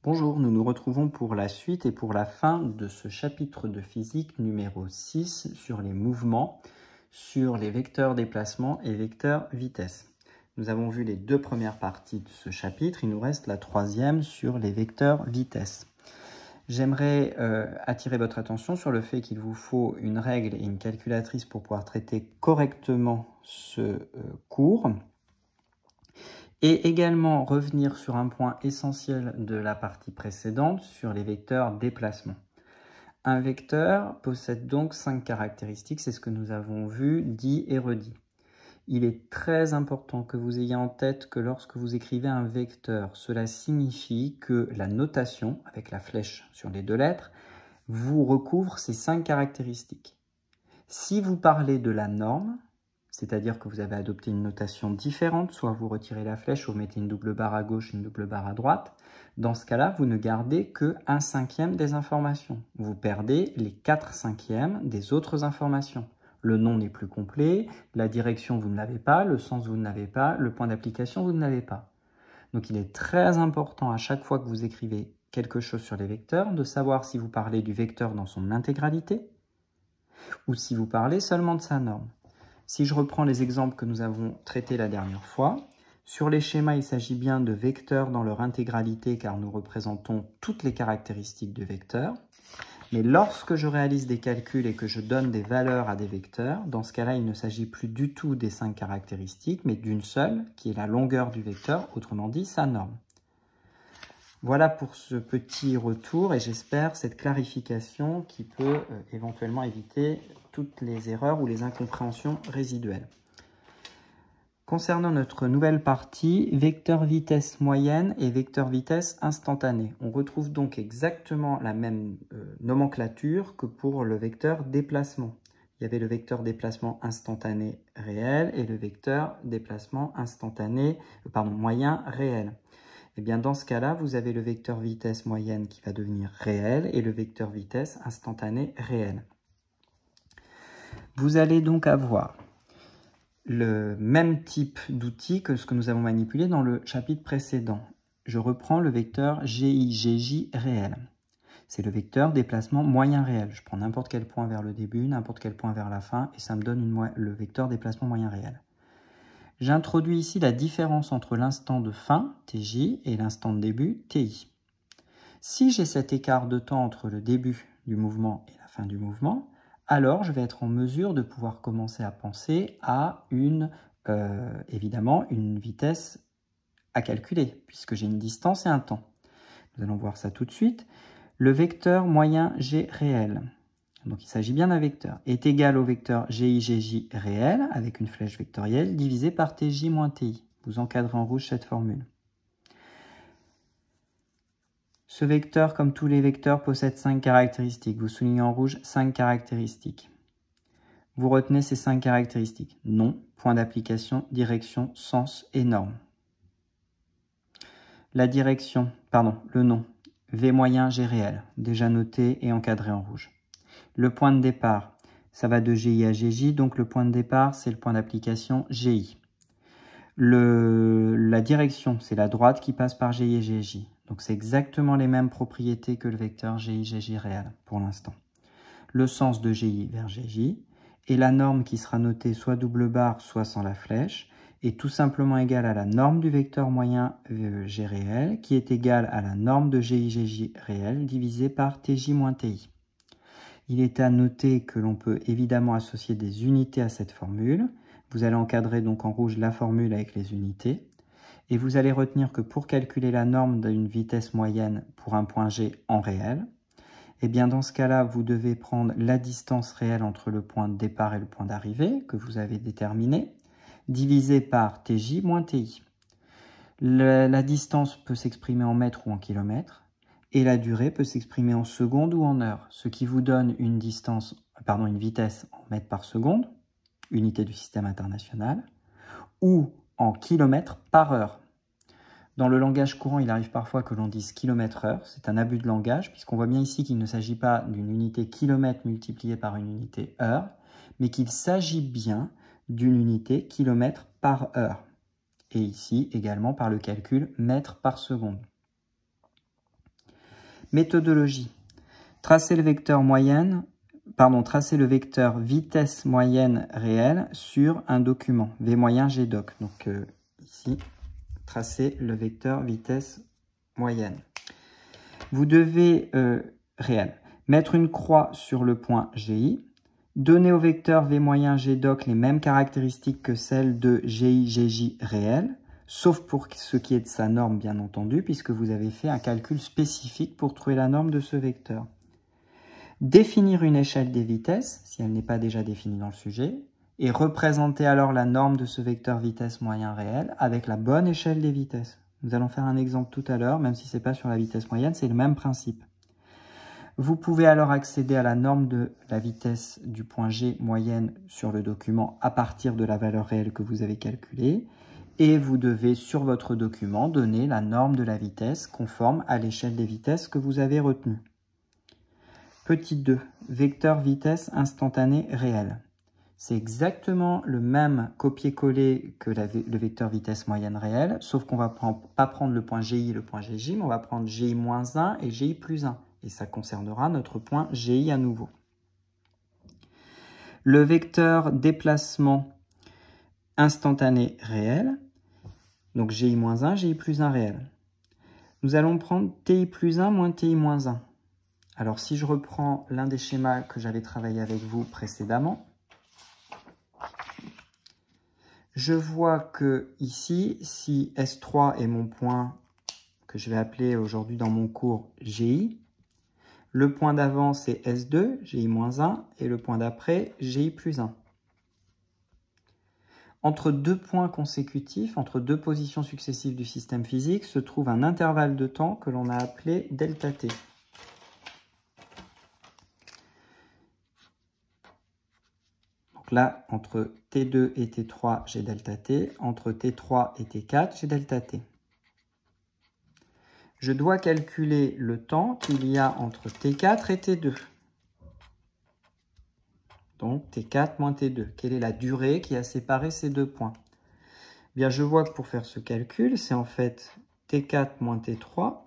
Bonjour, nous nous retrouvons pour la suite et pour la fin de ce chapitre de physique numéro 6 sur les mouvements, sur les vecteurs déplacement et vecteurs vitesse. Nous avons vu les deux premières parties de ce chapitre, il nous reste la troisième sur les vecteurs vitesse. J'aimerais attirer votre attention sur le fait qu'il vous faut une règle et une calculatrice pour pouvoir traiter correctement ce cours. Et également revenir sur un point essentiel de la partie précédente, sur les vecteurs déplacement. Un vecteur possède donc 5 caractéristiques, c'est ce que nous avons vu, dit et redit. Il est très important que vous ayez en tête que lorsque vous écrivez un vecteur, cela signifie que la notation, avec la flèche sur les deux lettres, vous recouvre ces 5 caractéristiques. Si vous parlez de la norme, c'est-à-dire que vous avez adopté une notation différente, soit vous retirez la flèche ou vous mettez une double barre à gauche, une double barre à droite. Dans ce cas-là, vous ne gardez que 1/5 des informations. Vous perdez les 4/5 des autres informations. Le nom n'est plus complet, la direction vous ne l'avez pas, le sens vous ne l'avez pas, le point d'application vous ne l'avez pas. Donc il est très important à chaque fois que vous écrivez quelque chose sur les vecteurs de savoir si vous parlez du vecteur dans son intégralité ou si vous parlez seulement de sa norme. Si je reprends les exemples que nous avons traités la dernière fois, sur les schémas, il s'agit bien de vecteurs dans leur intégralité car nous représentons toutes les caractéristiques de vecteurs. Mais lorsque je réalise des calculs et que je donne des valeurs à des vecteurs, dans ce cas-là, il ne s'agit plus du tout des 5 caractéristiques, mais d'une seule, qui est la longueur du vecteur, autrement dit sa norme. Voilà pour ce petit retour et j'espère cette clarification qui peut éventuellement éviter toutes les erreurs ou les incompréhensions résiduelles. Concernant notre nouvelle partie, vecteur vitesse moyenne et vecteur vitesse instantanée. On retrouve donc exactement la même nomenclature que pour le vecteur déplacement. Il y avait le vecteur déplacement instantané réel et le vecteur déplacement moyen réel. Et bien dans ce cas-là, vous avez le vecteur vitesse moyenne qui va devenir réel et le vecteur vitesse instantané réel. Vous allez donc avoir le même type d'outil que ce que nous avons manipulé dans le chapitre précédent. Je reprends le vecteur GI-GJ réel. C'est le vecteur déplacement moyen réel. Je prends n'importe quel point vers le début, n'importe quel point vers la fin, et ça me donne le vecteur déplacement moyen réel. J'introduis ici la différence entre l'instant de fin, TJ, et l'instant de début, TI. Si j'ai cet écart de temps entre le début du mouvement et la fin du mouvement, alors je vais être en mesure de pouvoir commencer à penser à évidemment une vitesse à calculer, puisque j'ai une distance et un temps. Nous allons voir ça tout de suite. Le vecteur moyen G réel, donc il s'agit bien d'un vecteur, est égal au vecteur GI-GJ réel, avec une flèche vectorielle, divisé par TJ moins TI. Vous encadrez en rouge cette formule. Ce vecteur, comme tous les vecteurs, possède 5 caractéristiques. Vous soulignez en rouge 5 caractéristiques. Vous retenez ces 5 caractéristiques. Nom, point d'application, direction, sens et norme. Le nom, V moyen, G réel, déjà noté et encadré en rouge. Le point de départ, ça va de GI à GJ, donc le point de départ, c'est le point d'application GI. La direction, c'est la droite qui passe par GI et GJ. Donc c'est exactement les mêmes propriétés que le vecteur GI-GJ réel pour l'instant. Le sens de GI vers GJ et la norme qui sera notée soit double barre, soit sans la flèche, est tout simplement égale à la norme du vecteur moyen G réel qui est égale à la norme de GI-GJ réel divisée par TJ moins TI. Il est à noter que l'on peut évidemment associer des unités à cette formule. Vous allez encadrer donc en rouge la formule avec les unités. Et vous allez retenir que pour calculer la norme d'une vitesse moyenne pour un point G en réel, eh bien dans ce cas-là, vous devez prendre la distance réelle entre le point de départ et le point d'arrivée, que vous avez déterminé, divisé par TJ moins TI. La distance peut s'exprimer en mètres ou en kilomètres. Et la durée peut s'exprimer en secondes ou en heures, ce qui vous donne une vitesse en mètres par seconde, unité du système international, ou en kilomètres par heure. Dans le langage courant, il arrive parfois que l'on dise kilomètre-heure, c'est un abus de langage, puisqu'on voit bien ici qu'il ne s'agit pas d'une unité kilomètre multipliée par une unité heure, mais qu'il s'agit bien d'une unité kilomètre par heure, et ici également par le calcul mètre par seconde. Méthodologie. Tracer le vecteur vitesse moyenne réelle sur un document, V moyen GDoc. Donc ici, tracer le vecteur vitesse moyenne. Vous devez, réel, mettre une croix sur le point GI, donner au vecteur V moyen GDoc les mêmes caractéristiques que celles de GI, GJ réel, sauf pour ce qui est de sa norme bien entendu, puisque vous avez fait un calcul spécifique pour trouver la norme de ce vecteur. Définir une échelle des vitesses, si elle n'est pas déjà définie dans le sujet, et représenter alors la norme de ce vecteur vitesse moyen réel avec la bonne échelle des vitesses. Nous allons faire un exemple tout à l'heure, même si ce n'est pas sur la vitesse moyenne, c'est le même principe. Vous pouvez alors accéder à la norme de la vitesse du point G moyenne sur le document à partir de la valeur réelle que vous avez calculée, et vous devez sur votre document donner la norme de la vitesse conforme à l'échelle des vitesses que vous avez retenue. Petit 2, vecteur vitesse instantanée réelle. C'est exactement le même copier-coller que le vecteur vitesse moyenne réelle, sauf qu'on ne va pas prendre le point GI et le point GJ, mais on va prendre GI-1 et GI+1. Et ça concernera notre point GI à nouveau. Le vecteur déplacement instantané réel, donc GI-1, GI+1 réel. Nous allons prendre TI+1 moins TI-1. Alors, si je reprends l'un des schémas que j'avais travaillé avec vous précédemment, je vois que ici, si S3 est mon point que je vais appeler aujourd'hui dans mon cours GI, le point d'avant c'est S2, GI-1, et le point d'après, GI+1. Entre deux points consécutifs, entre deux positions successives du système physique, se trouve un intervalle de temps que l'on a appelé delta t. Là, entre T2 et T3, j'ai delta T. Entre T3 et T4, j'ai delta T. Je dois calculer le temps qu'il y a entre T4 et T2. Donc, T4 moins T2. Quelle est la durée qui a séparé ces deux points? Bien, je vois que pour faire ce calcul, c'est en fait T4 moins T3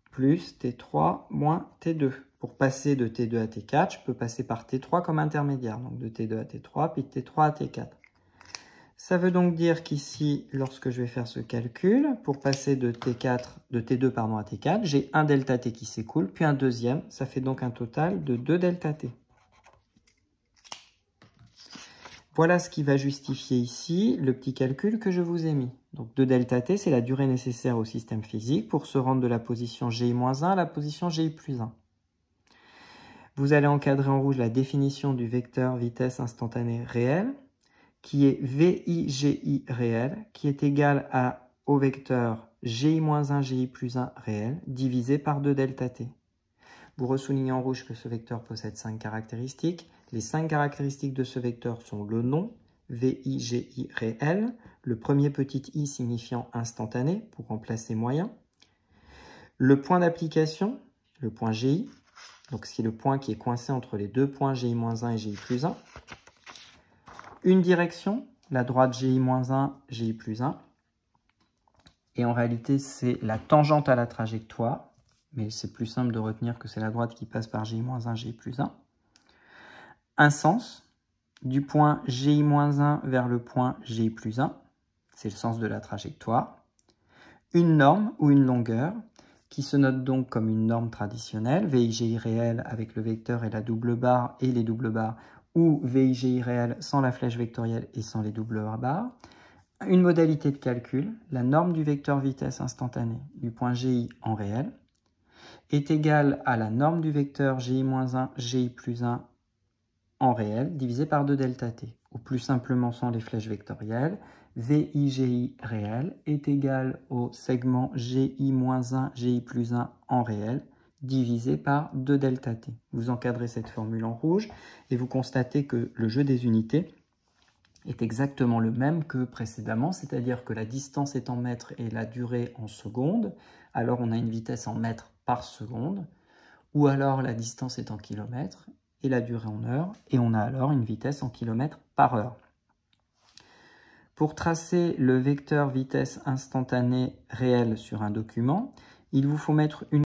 plus T3 moins T2. Pour passer de T2 à T4, je peux passer par T3 comme intermédiaire. Donc de T2 à T3, puis de T3 à T4. Ça veut donc dire qu'ici, lorsque je vais faire ce calcul, pour passer de T2 à T4, j'ai un delta T qui s'écoule, puis un deuxième. Ça fait donc un total de 2 delta T. Voilà ce qui va justifier ici le petit calcul que je vous ai mis. Donc 2 delta T, c'est la durée nécessaire au système physique pour se rendre de la position GI-1 à la position GI+1. Vous allez encadrer en rouge la définition du vecteur vitesse instantanée réelle, qui est VI-GI réel, qui est égal au vecteur GI-1, GI+1 réel, divisé par 2 delta T. Vous ressoulignez en rouge que ce vecteur possède 5 caractéristiques. Les 5 caractéristiques de ce vecteur sont le nom, VI-GI réel, le premier petit i signifiant instantané, pour remplacer moyen, le point d'application, le point GI, donc c'est le point qui est coincé entre les deux points GI-1 et GI+1. Une direction, la droite GI-1, GI+1. Et en réalité, c'est la tangente à la trajectoire. Mais c'est plus simple de retenir que c'est la droite qui passe par GI-1, GI+1. Un sens, du point GI-1 vers le point GI+1. C'est le sens de la trajectoire. Une norme ou une longueur, qui se note donc comme une norme traditionnelle, VI-GI réel avec le vecteur et la double barre et les doubles barres, ou VI-GI réel sans la flèche vectorielle et sans les doubles barres. Une modalité de calcul, la norme du vecteur vitesse instantanée du point GI en réel, est égale à la norme du vecteur GI-1, GI+1 en réel, divisé par 2 delta T. Ou plus simplement sans les flèches vectorielles, VI-GI réel est égal au segment GI-1, GI+1 en réel, divisé par 2 delta T. Vous encadrez cette formule en rouge et vous constatez que le jeu des unités est exactement le même que précédemment, c'est-à-dire que la distance est en mètres et la durée en secondes, alors on a une vitesse en mètres par seconde, ou alors la distance est en kilomètres et la durée en heures, et on a alors une vitesse en kilomètres par heure. Pour tracer le vecteur vitesse instantanée réel sur un document, il vous faut mettre une